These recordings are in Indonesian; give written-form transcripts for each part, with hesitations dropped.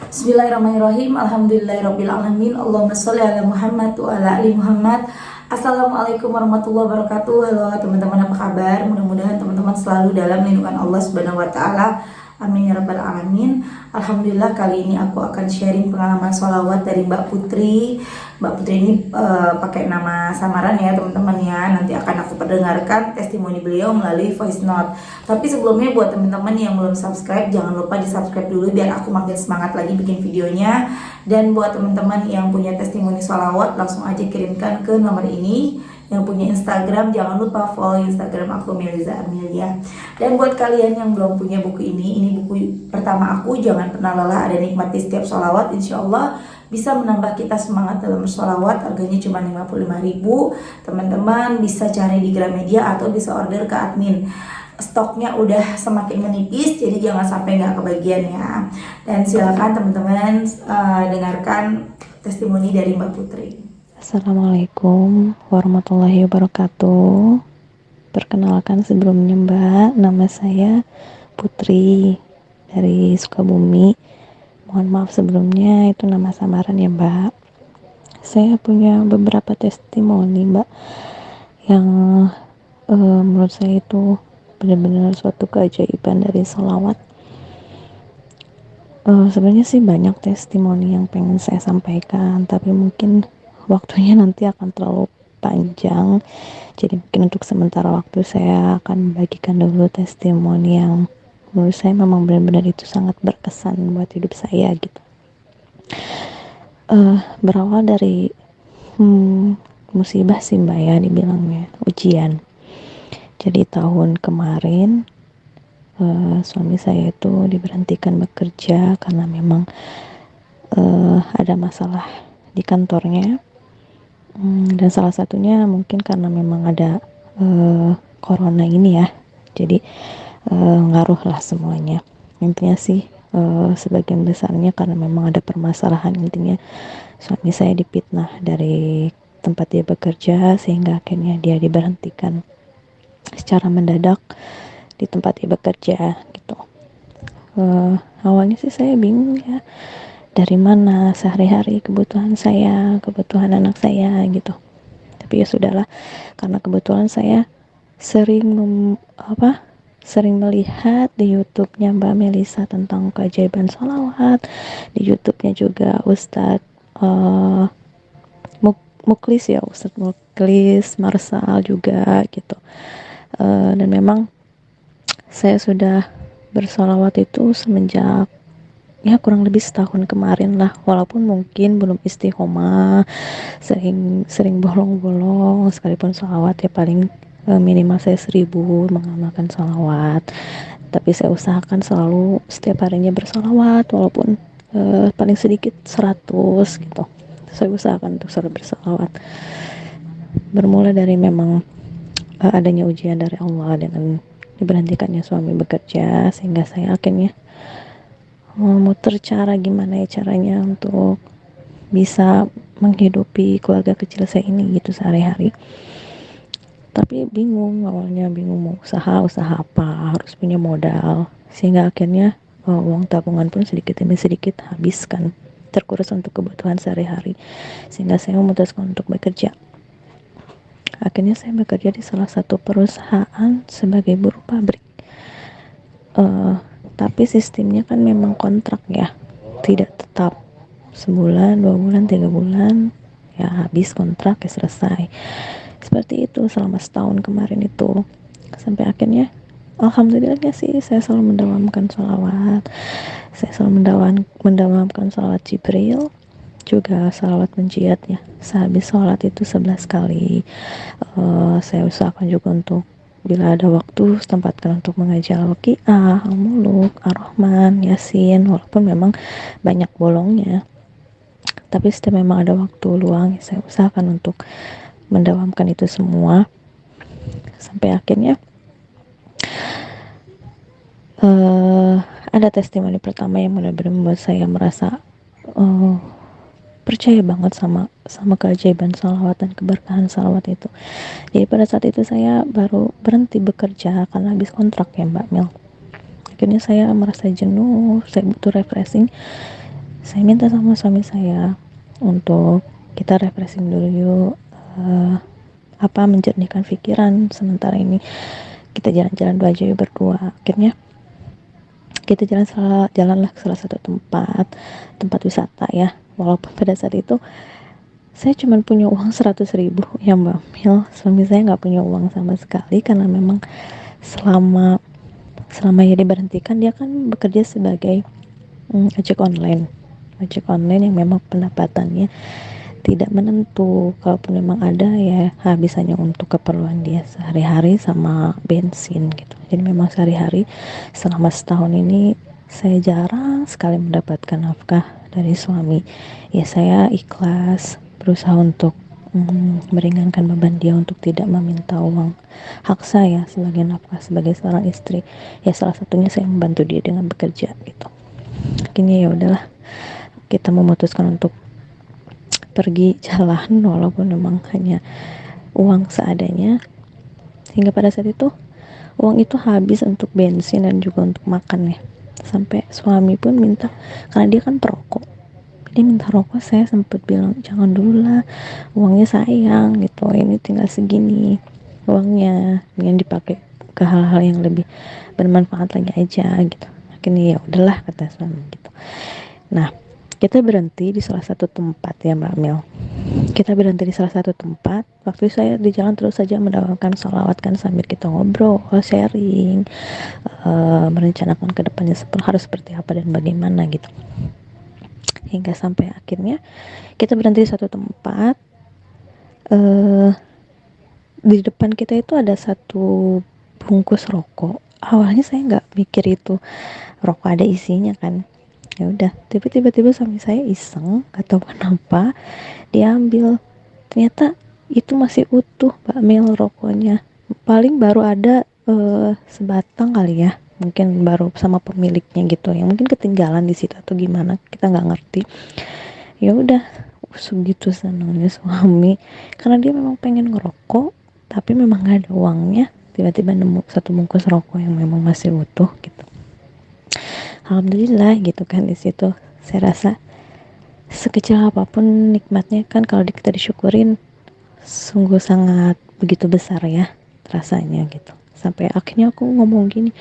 Bismillahirrahmanirrahim. Alhamdulillahirrabbilalamin. Allahumma sholli ala Muhammad wa ala ali Muhammad. Assalamualaikum warahmatullahi wabarakatuh. Halo teman-teman, apa kabar? Mudah-mudahan teman-teman selalu dalam lindungan Allah Subhanahu wa taala. Amin ya rabbal alamin. Alhamdulillah, kali ini aku akan sharing pengalaman sholawat dari Mbak Putri. Mbak Putri ini pakai nama samaran ya teman-teman ya. Nanti akan aku perdengarkan testimoni beliau melalui voice note. Tapi sebelumnya, buat teman-teman yang belum subscribe, jangan lupa di subscribe dulu biar aku makin semangat lagi bikin videonya. Dan buat teman-teman yang punya testimoni sholawat, langsung aja kirimkan ke nomor ini. Yang punya Instagram, jangan lupa follow Instagram aku, Meliza Amelia. Dan buat kalian yang belum punya buku ini buku pertama aku, Jangan Pernah Lelah Ada Nikmati Setiap Sholawat. Insya Allah bisa menambah kita semangat dalam bersolawat. Harganya cuma 55.000. Teman-teman bisa cari di Gramedia atau bisa order ke admin. Stoknya udah semakin menipis, jadi jangan sampai nggak kebagian ya. Dan silakan teman-teman dengarkan testimoni dari Mbak Putri. Assalamualaikum warahmatullahi wabarakatuh. Perkenalkan sebelumnya Mbak, nama saya Putri dari Sukabumi. Mohon maaf sebelumnya, itu nama samaran ya Mbak. Saya punya beberapa testimoni Mbak yang menurut saya itu benar-benar suatu keajaiban dari sholawat. Sebenarnya sih banyak testimoni yang pengen saya sampaikan, tapi mungkin waktunya nanti akan terlalu panjang, jadi mungkin untuk sementara waktu saya akan bagikan dulu testimoni yang menurut saya memang benar-benar itu sangat berkesan buat hidup saya gitu. Berawal dari musibah sih Mbak ya, dibilangnya ujian. Jadi tahun kemarin suami saya itu diberhentikan bekerja karena memang ada masalah di kantornya. Dan salah satunya mungkin karena memang ada corona ini ya, jadi ngaruh lah semuanya. Intinya sih sebagian besarnya karena memang ada permasalahan. Intinya suami saya dipitnah dari tempat dia bekerja sehingga akhirnya dia diberhentikan secara mendadak di tempat dia bekerja gitu. Awalnya sih saya bingung ya, dari mana sehari-hari kebutuhan saya, kebutuhan anak saya gitu. Tapi ya sudahlah, karena kebetulan saya sering melihat di YouTube-nya Mbak Melisa tentang keajaiban sholawat. Di YouTube-nya juga Ustadz Muklis ya, Ustadz Muklis Marsal juga gitu. Dan memang saya sudah bersolawat itu semenjak ya kurang lebih setahun kemarin lah, walaupun mungkin belum istiqomah, sering bolong-bolong, sekalipun sholawat ya paling minimal saya 1000 mengamalkan sholawat. Tapi saya usahakan selalu setiap harinya bersolawat, walaupun paling sedikit 100 gitu. Saya usahakan untuk selalu bersolawat. Bermula dari memang adanya ujian dari Allah dengan diberhentikannya suami bekerja, sehingga saya akhirnya muter cara gimana ya caranya untuk bisa menghidupi keluarga kecil saya ini gitu sehari-hari. Tapi bingung, awalnya bingung mau usaha apa, harus punya modal, sehingga akhirnya uang tabungan pun sedikit demi sedikit habis kan, terkuras untuk kebutuhan sehari-hari, sehingga saya memutuskan untuk bekerja. Akhirnya saya bekerja di salah satu perusahaan sebagai buruh pabrik. Tapi sistemnya kan memang kontrak ya, tidak tetap sebulan, 2 bulan, 3 bulan ya habis kontrak ya selesai. Seperti itu selama setahun kemarin itu, sampai akhirnya alhamdulillahnya sih saya selalu mendawamkan sholawat. Saya selalu mendawamkan sholawat Jibril, juga sholawat munjiat ya. Sehabis sholat itu 11 kali. Saya usahakan juga untuk bila ada waktu sempatkan untuk mengaji Al-Waqiah, Al-Muluk, Ar-Rahman, Yasin, walaupun memang banyak bolongnya, tapi setiap memang ada waktu luang saya usahakan untuk mendawamkan itu semua. Sampai akhirnya ada testimoni pertama yang benar-benar membuat saya merasa percaya banget sama keajaiban salawat dan keberkahan salawat itu. Jadi pada saat itu saya baru berhenti bekerja karena habis kontrak ya Mbak Mel. Akhirnya saya merasa jenuh, saya butuh refreshing. saya minta sama suami saya untuk kita refreshing dulu yuk, menjernihkan pikiran sementara ini, kita jalan-jalan dulu aja yuk berdua. Akhirnya kita jalanlah ke salah satu tempat wisata ya, walaupun pada saat itu saya cuma punya uang 100.000 ya Mbak Mil. Suami saya nggak punya uang sama sekali karena memang selama ia diberhentikan, dia kan bekerja sebagai ojek online yang memang pendapatannya tidak menentu. Kalaupun memang ada ya habis hanya untuk keperluan dia sehari-hari sama bensin gitu. Jadi memang sehari-hari selama setahun ini saya jarang sekali mendapatkan nafkah dari suami. Ya saya ikhlas berusaha untuk meringankan beban dia untuk tidak meminta uang hak saya sebagai nafkah sebagai seorang istri. Ya salah satunya saya membantu dia dengan bekerja gitu. Akhirnya ya udahlah, kita memutuskan untuk pergi jalan walaupun memang hanya uang seadanya, hingga pada saat itu uang itu habis untuk bensin dan juga untuk makan ya. Sampai suami pun minta, karena dia kan perokok, dia minta rokok. Saya sempat bilang jangan dulu lah, uangnya sayang gitu, ini tinggal segini uangnya, yang dipakai ke hal-hal yang lebih bermanfaat lagi aja gitu. Akhirnya ya udahlah kata suami gitu. Nah, kita berhenti di salah satu tempat ya Mbak Mel. Kita berhenti di salah satu tempat. Waktu saya di jalan terus saja mendoakan sholawat kan, sambil kita ngobrol, sharing, merencanakan ke depannya harus seperti apa dan bagaimana gitu. Hingga sampai akhirnya kita berhenti di satu tempat. Di depan kita itu ada satu bungkus rokok. Awalnya saya nggak mikir itu rokok ada isinya kan. Ya udah, tiba-tiba suami saya iseng, gak tahu kenapa dia ambil. Ternyata itu masih utuh Mbak Mel rokoknya. Paling baru ada sebatang kali ya, mungkin baru sama pemiliknya gitu, yang mungkin ketinggalan di situ atau gimana, kita nggak ngerti. Ya udah, segitu senangnya suami karena dia memang pengen ngerokok tapi memang nggak ada uangnya. Tiba-tiba nemu satu bungkus rokok yang memang masih utuh gitu. Alhamdulillah gitu kan. Di situ saya rasa sekecil apapun nikmatnya kan kalau kita disyukurin sungguh sangat begitu besar ya rasanya gitu. Sampai akhirnya aku ngomong gini,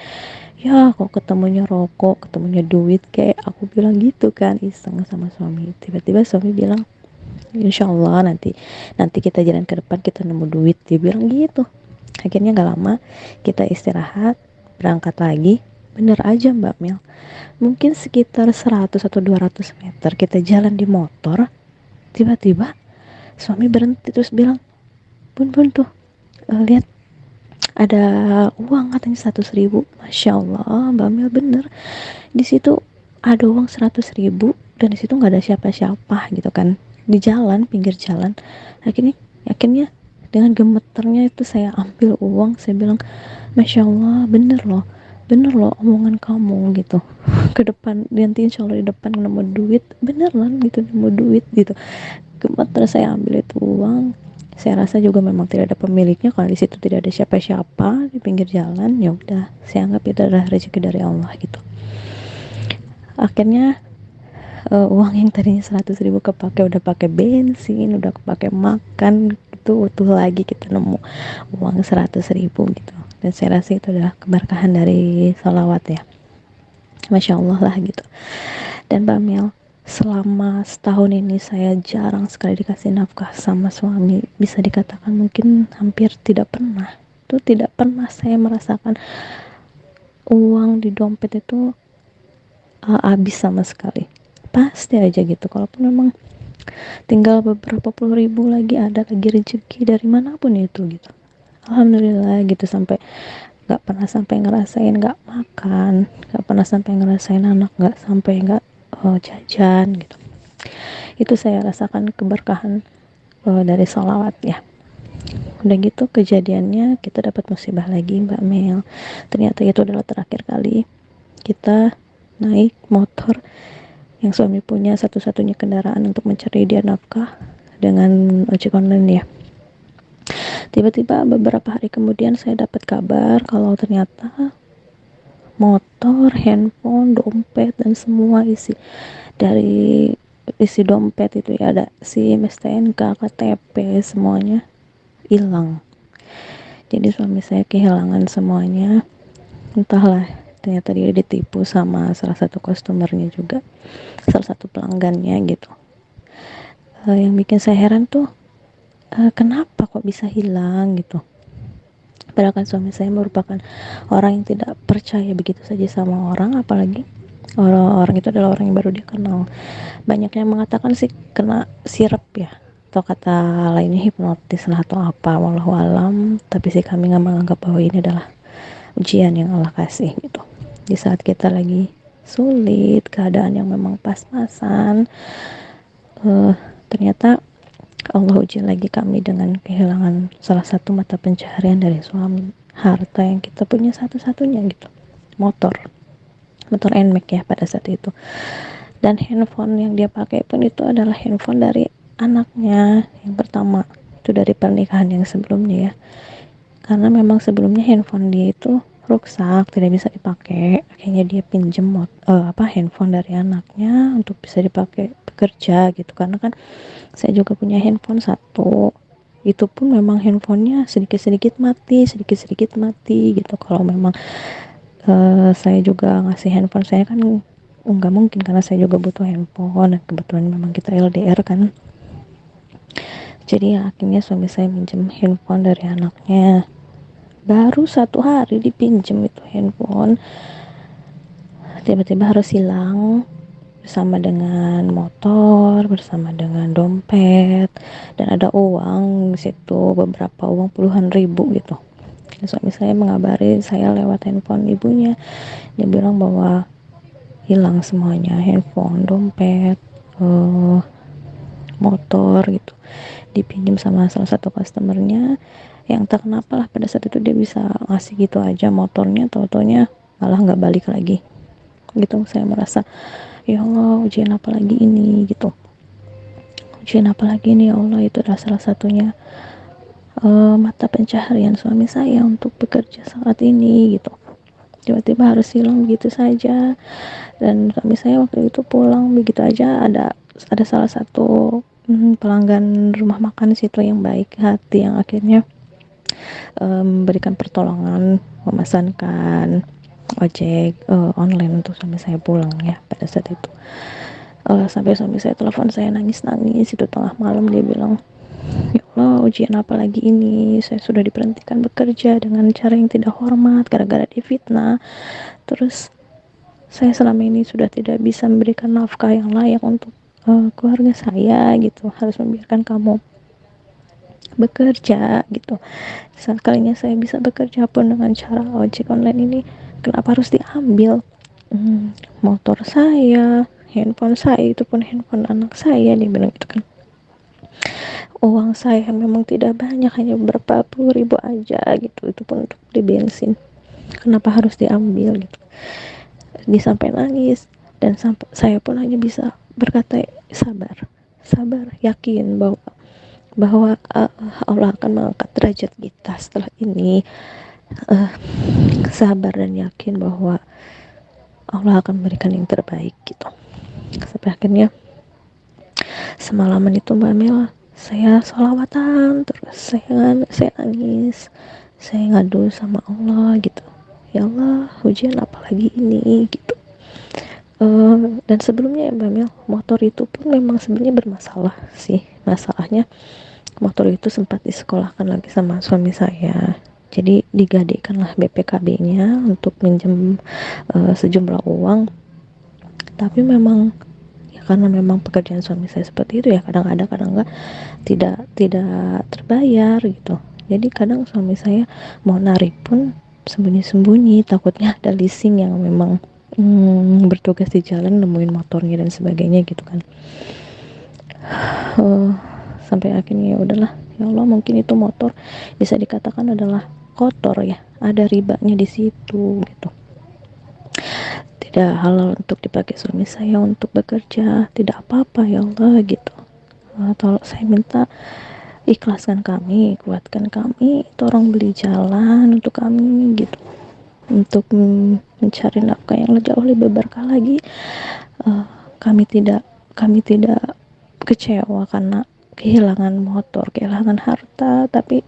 ya kok ketemunya rokok, ketemunya duit, kayak aku bilang gitu kan iseng sama suami. Tiba-tiba suami bilang, insya Allah nanti kita jalan ke depan kita nemu duit, dia bilang gitu. Akhirnya gak lama kita istirahat, berangkat lagi. Bener aja Mbak Mel, mungkin sekitar 100 atau 200 meter kita jalan di motor, tiba-tiba suami berhenti terus bilang, bun tuh lihat ada uang katanya 100.000. Masya Allah Mbak Mel, bener di situ ada uang 100.000 dan di situ nggak ada siapa-siapa gitu kan, di jalan, pinggir jalan. Akhirnya dengan gemeternya itu saya ambil uang, saya bilang Masya Allah, bener loh omongan kamu gitu. Ke depan nanti insya Allah di depan nemu duit, beneran gitu, nemu duit gitu. Gemeter saya ambil itu uang. Saya rasa juga memang tidak ada pemiliknya kalau di situ tidak ada siapa-siapa di pinggir jalan. Ya udah, saya anggap itu adalah rezeki dari Allah gitu. Akhirnya uang yang tadinya 100.000 kepake udah pakai bensin, udah kepake makan, itu utuh lagi kita nemu uang 100.000 gitu. Dan saya rasa itu adalah keberkahan dari sholawat ya, Masya Allah lah gitu. Dan Mbak Mel, selama setahun ini saya jarang sekali dikasih nafkah sama suami. Bisa dikatakan mungkin hampir tidak pernah. Itu tidak pernah saya merasakan uang di dompet itu habis sama sekali. Pasti aja gitu, kalaupun memang tinggal beberapa puluh ribu lagi, ada lagi rezeki dari manapun itu gitu. Alhamdulillah gitu. Sampai gak pernah sampai ngerasain gak makan, gak pernah sampai ngerasain anak gak sampai gak jajan gitu. Itu saya rasakan keberkahan dari sholawat ya. Udah gitu kejadiannya kita dapat musibah lagi Mbak Mel. Ternyata itu adalah terakhir kali kita naik motor yang suami punya, satu-satunya kendaraan untuk mencari dia nafkah dengan ojek online ya. Tiba-tiba beberapa hari kemudian saya dapat kabar kalau ternyata motor, handphone, dompet, dan semua isi dompet itu ya, ada SIM, STNK, KTP, semuanya hilang. Jadi suami saya kehilangan semuanya, entahlah, ternyata dia ditipu sama salah satu customernya juga, salah satu pelanggannya gitu. Yang bikin saya heran tuh, kenapa kok bisa hilang gitu. Padahal kan suami saya merupakan orang yang tidak percaya begitu saja sama orang, apalagi orang itu adalah orang yang baru dia kenal. Banyak yang mengatakan sih kena sirap ya, atau kata lainnya hipnotis lah atau apa, wallahu alam. Tapi sih kami nggak menganggap bahwa ini adalah ujian yang Allah kasih gitu. Di saat kita lagi sulit, keadaan yang memang pas-pasan, ternyata Allah uji lagi kami dengan kehilangan salah satu mata pencaharian dari suami, harta yang kita punya satu-satunya gitu, motor NMAX ya pada saat itu. Dan handphone yang dia pakai pun itu adalah handphone dari anaknya yang pertama, itu dari pernikahan yang sebelumnya ya, karena memang sebelumnya handphone dia itu rusak, tidak bisa dipakai. Akhirnya dia pinjem handphone dari anaknya untuk bisa dipakai bekerja gitu. Karena kan saya juga punya handphone satu, itu pun memang handphonenya sedikit-sedikit mati gitu. Kalau memang saya juga ngasih handphone saya kan nggak mungkin, karena saya juga butuh handphone, dan kebetulan memang kita LDR kan. Jadi ya, akhirnya suami saya minjem handphone dari anaknya. Baru 1 hari dipinjem itu handphone, tiba-tiba harus hilang, bersama dengan motor, bersama dengan dompet, dan ada uang di situ, beberapa uang puluhan ribu gitu. Dan suami saya mengabari saya lewat handphone ibunya, dia bilang bahwa hilang semuanya, handphone, dompet, motor gitu, dipinjam sama salah satu customernya, yang tak kenapa lah pada saat itu dia bisa ngasih gitu aja motornya, tau-taunya malah nggak balik lagi gitu. Saya merasa, ya Allah, ujian apa lagi ini gitu, ujian apa lagi ini ya Allah. Itu adalah salah satunya mata pencaharian suami saya untuk bekerja saat ini gitu, tiba-tiba harus hilang begitu saja. Dan suami saya waktu itu pulang begitu aja, ada salah satu pelanggan rumah makan situ yang baik hati, yang akhirnya memberikan pertolongan, memesankan ojek online untuk suami saya pulang ya pada saat itu. Sampai suami saya telepon saya nangis-nangis itu tengah malam, dia bilang, ya Allah, ujian apa lagi ini, saya sudah diberhentikan bekerja dengan cara yang tidak hormat gara-gara difitnah. Terus saya selama ini sudah tidak bisa memberikan nafkah yang layak untuk keluarga saya gitu, harus membiarkan kamu bekerja gitu. Saat kalinya saya bisa bekerja pun dengan cara ojek online ini, kenapa harus diambil motor saya, handphone saya, itu pun handphone anak saya, dia bilang gitu kan. Uang saya memang tidak banyak, hanya beberapa puluh ribu aja gitu, itu pun untuk beli bensin, kenapa harus diambil gitu. Dia sampai nangis, dan sampai saya pun hanya bisa berkata sabar, yakin bahwa Allah akan mengangkat derajat kita setelah ini. Sabar dan yakin bahwa Allah akan memberikan yang terbaik gitu. Sampai akhirnya semalaman itu Mbak Mel, saya sholawatan terus, saya nangis, saya ngadu sama Allah gitu, ya Allah, ujian apa lagi ini gitu. Dan sebelumnya ya Mbak Mel, motor itu pun memang sebenarnya bermasalah sih. Masalahnya motor itu sempat disekolahkan lagi sama suami saya, jadi digadekanlah BPKB-nya untuk minjem sejumlah uang. Tapi memang ya, karena memang pekerjaan suami saya seperti itu ya, kadang ada kadang enggak, tidak terbayar gitu. Jadi kadang suami saya mau narik pun sembunyi-sembunyi, takutnya ada leasing yang memang bertugas di jalan nemuin motornya dan sebagainya gitu kan. Sampai akhirnya ya udahlah, ya Allah, mungkin itu motor bisa dikatakan adalah kotor ya, ada ribanya di situ gitu, tidak halal untuk dipakai suami saya untuk bekerja, tidak apa-apa ya Allah gitu. Tolong, saya minta ikhlaskan kami, kuatkan kami, tolong beli jalan untuk kami gitu. untuk mencari nafkah yang jauh lebih berkah lagi. Eh, kami tidak kecewa karena kehilangan motor, kehilangan harta, tapi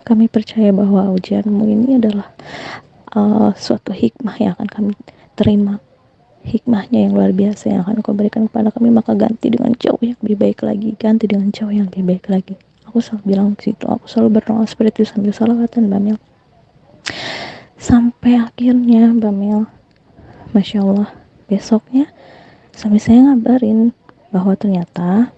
kami percaya bahwa ujianmu ini adalah suatu hikmah yang akan kami terima, hikmahnya yang luar biasa yang akan kau berikan kepada kami, maka ganti dengan jauh yang lebih baik lagi, ganti dengan jauh yang lebih baik lagi. Aku selalu bilang situ, aku selalu berdoa seperti itu sambil salawatan Bamil. Sampai akhirnya Bamil, Masya Allah, besoknya suami saya ngabarin bahwa ternyata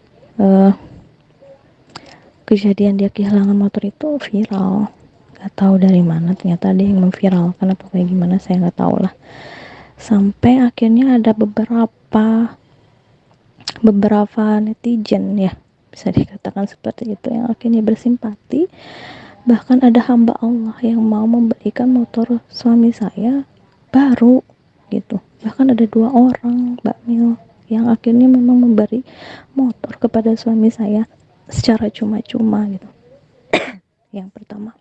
kejadian dia kehilangan motor itu viral. Gak tahu dari mana, ternyata ada yang memviralkan atau kayak gimana, saya gak tahu lah. Sampai akhirnya ada beberapa netizen, ya bisa dikatakan seperti itu, yang akhirnya bersimpati. Bahkan ada hamba Allah yang mau memberikan motor suami saya baru gitu. Bahkan ada 2 orang Mbak Mil yang akhirnya memang memberi motor kepada suami saya secara cuma-cuma gitu. Yang pertama,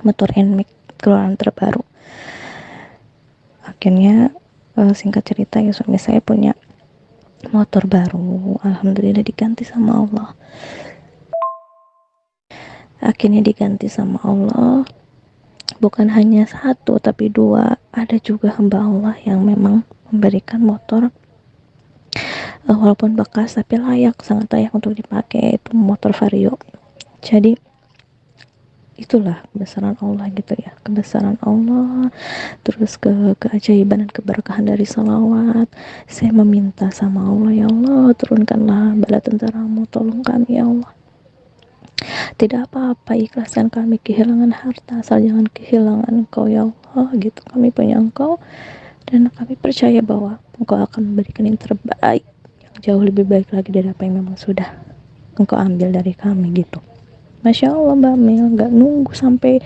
motor NMAX keluaran terbaru. Akhirnya singkat cerita ya, suami saya punya motor baru, alhamdulillah diganti sama Allah. Akhirnya diganti sama Allah, bukan hanya 1 tapi 2. Ada juga hamba Allah yang memang memberikan motor walaupun bekas tapi layak, sangat layak untuk dipakai. Itu motor Vario. Jadi itulah kebesaran Allah gitu ya, kebesaran Allah, terus keajaiban dan keberkahan dari salawat. Saya meminta sama Allah, ya Allah turunkanlah bala tentaramu, tolong kami ya Allah, tidak apa-apa, ikhlaskan kami kehilangan harta, asal jangan kehilangan Engkau ya Allah gitu. Kami punya Engkau dan kami percaya bahwa Engkau akan memberikan yang terbaik, yang jauh lebih baik lagi dari apa yang memang sudah Engkau ambil dari kami gitu. Masya Allah Mbak Mel, gak nunggu sampai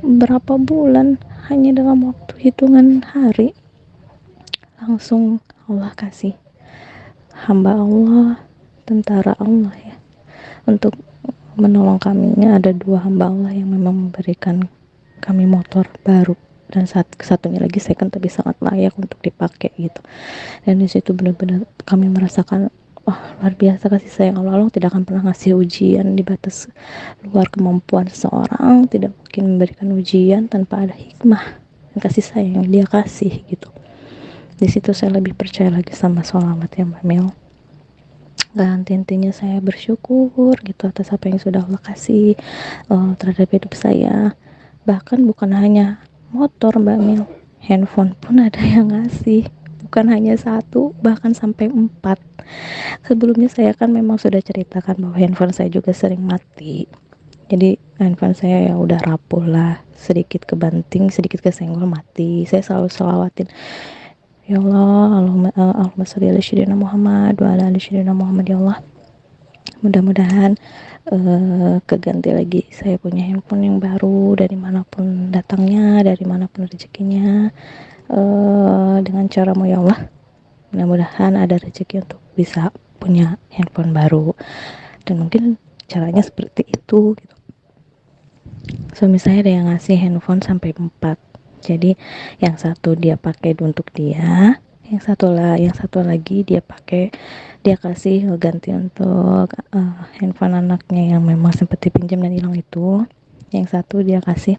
berapa bulan, hanya dalam waktu hitungan hari langsung Allah kasih hamba Allah, tentara Allah ya, untuk menolong kami. Ada 2 hamba Allah yang memang memberikan kami motor baru, dan satunya lagi second tapi sangat layak untuk dipakai gitu. Dan di situ benar-benar kami merasakan, oh luar biasa kasih sayang Allah. Allah tidak akan pernah ngasih ujian di batas luar kemampuan seseorang, tidak mungkin memberikan ujian tanpa ada hikmah dan kasih sayang yang dia kasih gitu. Di situ saya lebih percaya lagi sama sholawat ya Mbak Mel. Dan intinya saya bersyukur gitu atas apa yang sudah Allah kasih terhadap hidup saya. Bahkan bukan hanya motor Mbak Mel, handphone pun ada yang ngasih, bukan hanya 1, bahkan sampai 4. Sebelumnya saya kan memang sudah ceritakan bahwa handphone saya juga sering mati. Jadi handphone saya ya udah rapuh lah, sedikit kebanting, sedikit kesenggol mati. Saya selalu selawatin, ya Allah, Allahumma sholli ala sayyidina Muhammad wa ala ali sayyidina Muhammad, ya Allah. Mudah-mudahan keganti lagi, saya punya handphone yang baru, dari manapun datangnya, dari manapun rezekinya, dengan caramu ya Allah. Mudah-mudahan ada rezeki untuk bisa punya handphone baru, dan mungkin caranya seperti itu gitu. Suami saya ada yang ngasih handphone sampai 4. Jadi yang 1 dia pakai untuk dia, yang satu lagi dia pakai, dia kasih ganti untuk handphone anaknya yang memang sempat dipinjam dan hilang itu. Yang 1 dia kasih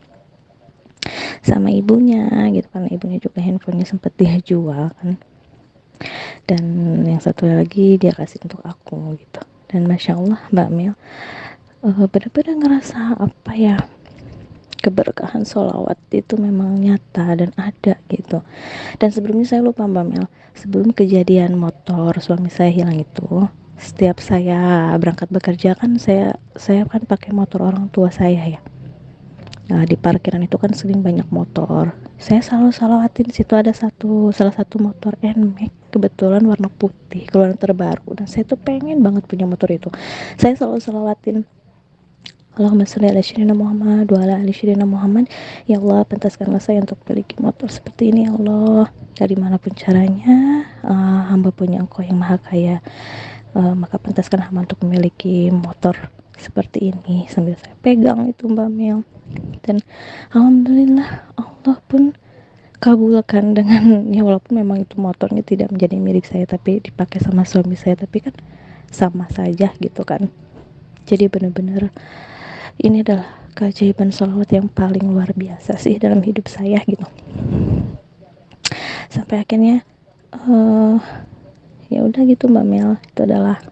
sama ibunya gitu, karena ibunya juga handphonenya sempat dia jual kan. Dan yang 1 lagi dia kasih untuk aku gitu. Dan Masya Allah Mbak Mel, benar-benar ngerasa apa ya, keberkahan sholawat itu memang nyata dan ada gitu. Dan sebelumnya saya lupa Mbak Mel, sebelum kejadian motor suami saya hilang itu, setiap saya berangkat bekerja kan saya kan pakai motor orang tua saya ya. Nah, di parkiran itu kan sering banyak motor. Saya selalu salawatin, situ ada salah satu motor NMAX, kebetulan warna putih, keluaran terbaru, dan saya tuh pengen banget punya motor itu. Saya selalu salawatin, Allahumma sholli ala sayyidina Muhammad wa ala ali sayyidina Muhammad, ya Allah pantaskanlah saya untuk memiliki motor seperti ini ya Allah, dari manapun caranya hamba punya Engkau yang maha kaya, maka pantaskan hamba untuk memiliki motor seperti ini. Sambil saya pegang itu Mbak Mel, dan alhamdulillah Allah pun kabulkan dengan ya walaupun memang itu motornya tidak menjadi milik saya tapi dipakai sama suami saya, tapi kan sama saja gitu kan. Jadi benar-benar ini adalah keajaiban sholawat yang paling luar biasa sih dalam hidup saya gitu. Sampai akhirnya ya udah gitu Mbak Mel, itu adalah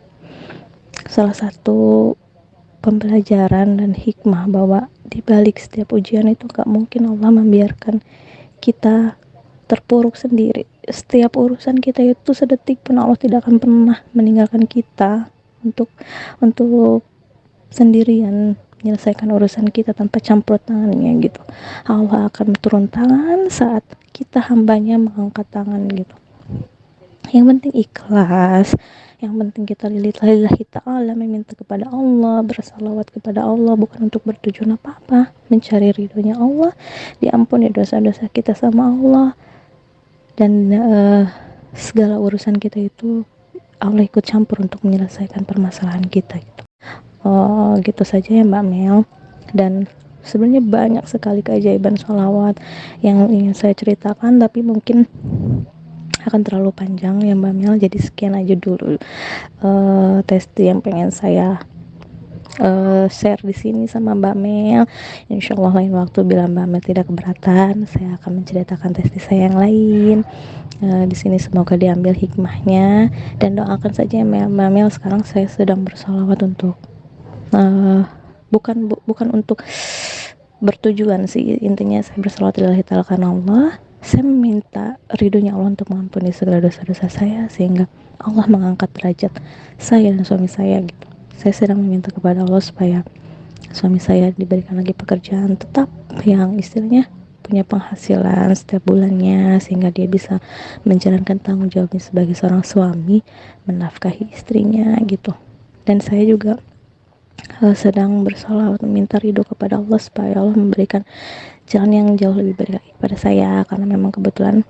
salah satu pembelajaran dan hikmah bahwa di balik setiap ujian itu gak mungkin Allah membiarkan kita terpuruk sendiri. Setiap urusan kita itu sedetik pun Allah tidak akan pernah meninggalkan kita untuk sendirian menyelesaikan urusan kita tanpa campur tangannya gitu. Allah akan turun tangan saat kita hambanya mengangkat tangan gitu. Yang penting ikhlas, yang penting kita lillahi ta'ala, meminta kepada Allah, bersalawat kepada Allah, bukan untuk bertujuan apa-apa, mencari ridhonya Allah, diampuni dosa-dosa kita sama Allah, dan segala urusan kita itu Allah ikut campur untuk menyelesaikan permasalahan kita gitu. Gitu saja ya Mbak Mel. Dan sebenarnya banyak sekali keajaiban sholawat yang ingin saya ceritakan, tapi mungkin akan terlalu panjang ya Mbak Mel, jadi sekian aja dulu testi yang pengen saya share di sini sama Mbak Mel. Insyaallah lain waktu bila Mbak Mel tidak keberatan, saya akan menceritakan testi saya yang lain. Di sini semoga diambil hikmahnya, dan doakan saja Mbak Mel. Sekarang saya sedang bersolawat untuk bukan untuk bertujuan sih, intinya saya bersolawat lillahi ta'ala karena Allah. Saya meminta ridhonya Allah untuk mengampuni segala dosa-dosa saya, sehingga Allah mengangkat derajat saya dan suami saya gitu. Saya sedang meminta kepada Allah supaya suami saya diberikan lagi pekerjaan tetap yang istilahnya punya penghasilan setiap bulannya, sehingga dia bisa menjalankan tanggung jawabnya sebagai seorang suami, menafkahi istrinya gitu. Dan saya juga sedang bersolawat meminta ridho kepada Allah supaya Allah memberikan jalan yang jauh lebih baik lagi kepada saya, karena memang kebetulan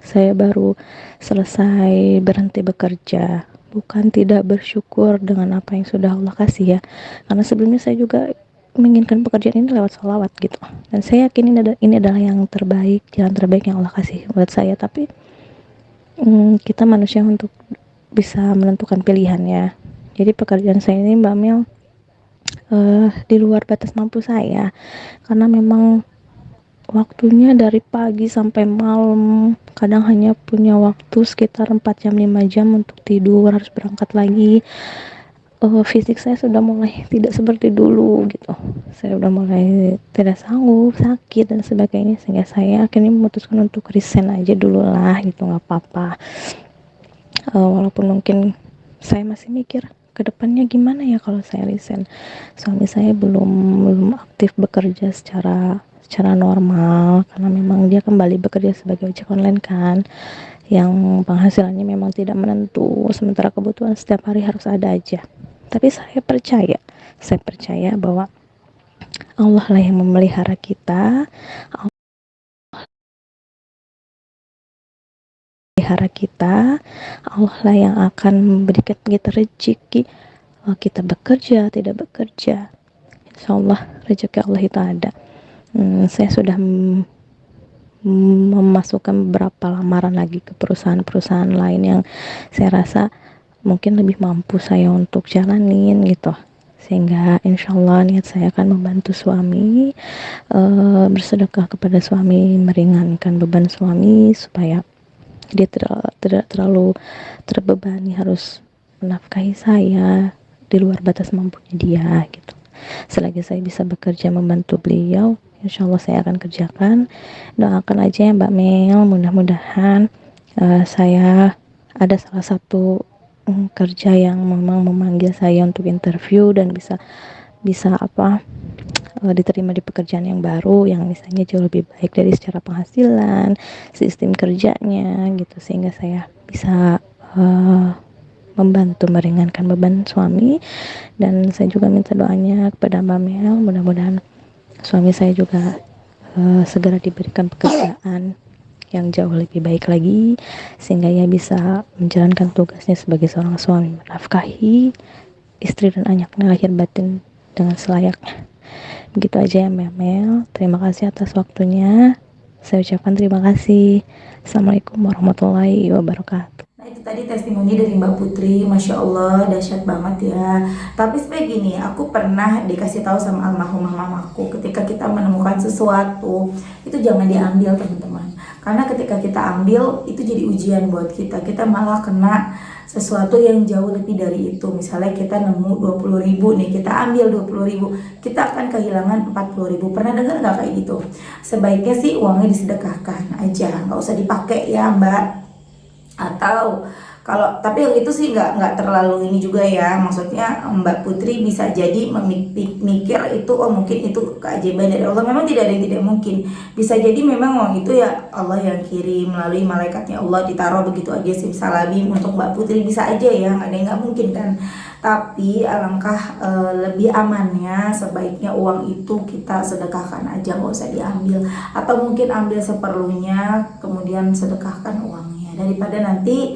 saya baru selesai berhenti bekerja. Bukan tidak bersyukur dengan apa yang sudah Allah kasih ya, karena sebelumnya saya juga menginginkan pekerjaan ini lewat sholawat gitu, dan saya yakin ini adalah yang terbaik, jalan terbaik yang Allah kasih buat saya. Tapi kita manusia untuk bisa menentukan pilihan ya. Jadi pekerjaan saya ini Mbak Mel di luar batas mampu saya, karena memang waktunya dari pagi sampai malam, kadang hanya punya waktu sekitar 4 jam 5 jam untuk tidur, harus berangkat lagi. Fisik saya sudah mulai tidak seperti dulu gitu, saya udah mulai tidak sanggup, sakit dan sebagainya, sehingga saya akhirnya memutuskan untuk resign aja dulu lah gitu, nggak apa-apa. Walaupun mungkin saya masih mikir kedepannya gimana ya kalau saya resign. Suami saya belum aktif bekerja secara normal, karena memang dia kembali bekerja sebagai ojek online kan, yang penghasilannya memang tidak menentu, sementara kebutuhan setiap hari harus ada aja. Tapi saya percaya bahwa Allah lah yang memelihara kita, Allah lah yang akan memberikan kita rezeki, kita bekerja tidak bekerja, insya Allah rezeki Allah itu ada. Saya sudah memasukkan beberapa lamaran lagi ke perusahaan-perusahaan lain yang saya rasa mungkin lebih mampu saya untuk jalanin gitu, sehingga insya Allah niat saya akan membantu suami, bersedekah kepada suami, meringankan beban suami supaya dia tidak terlalu terbebani harus menafkahi saya di luar batas mampunya dia gitu. Selagi saya bisa bekerja membantu beliau, insya Allah saya akan kerjakan. Doakan aja ya Mbak Mel, mudah-mudahan saya ada salah satu kerja yang memang memanggil saya untuk interview dan bisa diterima di pekerjaan yang baru, yang misalnya jauh lebih baik dari secara penghasilan, sistem kerjanya gitu, sehingga saya bisa membantu meringankan beban suami. Dan saya juga minta doanya kepada Mbak Mel, mudah-mudahan suami saya juga segera diberikan pekerjaan yang jauh lebih baik lagi, sehingga ia bisa menjalankan tugasnya sebagai seorang suami, menafkahi istri dan anaknya lahir batin dengan selayaknya. Begitu aja ya Mbak Mel, terima kasih atas waktunya. Saya ucapkan terima kasih. Assalamualaikum warahmatullahi wabarakatuh. Nah itu tadi testimoni dari Mbak Putri, Masya Allah dahsyat banget ya. Tapi sebenarnya gini, aku pernah dikasih tahu sama almarhumah mamaku, ketika kita menemukan sesuatu itu jangan diambil teman-teman. Karena ketika kita ambil itu jadi ujian buat kita, kita malah kena sesuatu yang jauh lebih dari itu. Misalnya kita nemu 20.000 nih, kita ambil 20.000, kita akan kehilangan 40.000. Pernah dengar nggak kayak gitu? Sebaiknya sih uangnya disedekahkan aja, nggak usah dipakai ya Mbak. Atau kalau tapi yang itu sih nggak terlalu ini juga ya, maksudnya Mbak Putri bisa jadi mikir itu oh mungkin itu keajaiban dari Allah. Memang tidak ada yang tidak mungkin, bisa jadi memang uang itu ya Allah yang kirim melalui malaikatnya Allah, ditaruh begitu aja simsalabim untuk Mbak Putri, bisa aja ya, nggak ada yang nggak mungkin kan. Tapi alangkah lebih amannya sebaiknya uang itu kita sedekahkan aja, nggak usah diambil, atau mungkin ambil seperlunya kemudian sedekahkan uangnya, daripada nanti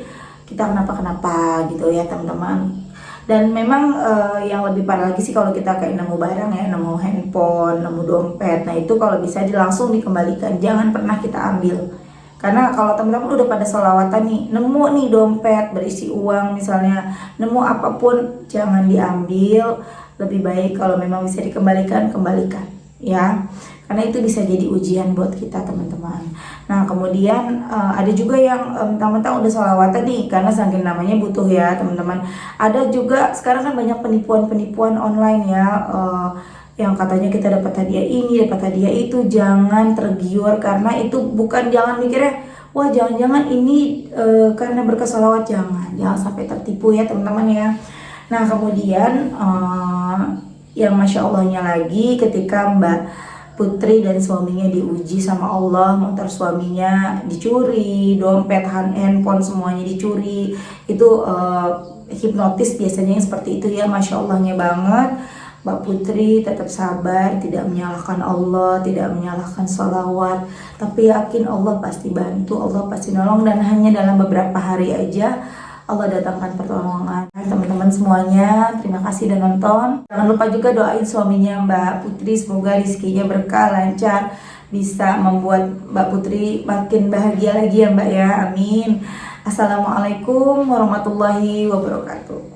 kita kenapa-kenapa gitu ya teman-teman. Dan memang yang lebih parah lagi sih kalau kita kayak nemu barang ya, nemu handphone, nemu dompet, nah itu kalau bisa langsung dikembalikan, jangan pernah kita ambil. Karena kalau teman-teman udah pada sholawatan nih, nemu nih dompet berisi uang misalnya, nemu apapun, jangan diambil. Lebih baik kalau memang bisa dikembalikan, kembalikan ya, karena itu bisa jadi ujian buat kita teman-teman. Nah kemudian ada juga yang mentang-mentang udah sholawatan nih, karena saking namanya butuh ya teman-teman. Ada juga sekarang kan banyak penipuan-penipuan online ya, yang katanya kita dapat hadiah ini, dapat hadiah itu. Jangan tergiur, karena itu bukan, jangan mikirnya wah jangan-jangan ini karena berkah sholawat, jangan sampai tertipu ya teman-teman ya. Nah kemudian yang Masya Allahnya lagi, ketika Mbak Putri dan suaminya diuji sama Allah, motor suaminya dicuri, dompet, handphone semuanya dicuri, itu hipnotis biasanya yang seperti itu ya. Masya Allahnya banget, Mbak Putri tetap sabar, tidak menyalahkan Allah, tidak menyalahkan sholawat, tapi yakin Allah pasti bantu, Allah pasti nolong, dan hanya dalam beberapa hari aja Allah datangkan pertolongan. Teman-teman semuanya, terima kasih udah nonton. Jangan lupa juga doain suaminya Mbak Putri, semoga rezekinya berkah, lancar, bisa membuat Mbak Putri makin bahagia lagi ya Mbak ya, amin. Assalamualaikum warahmatullahi wabarakatuh.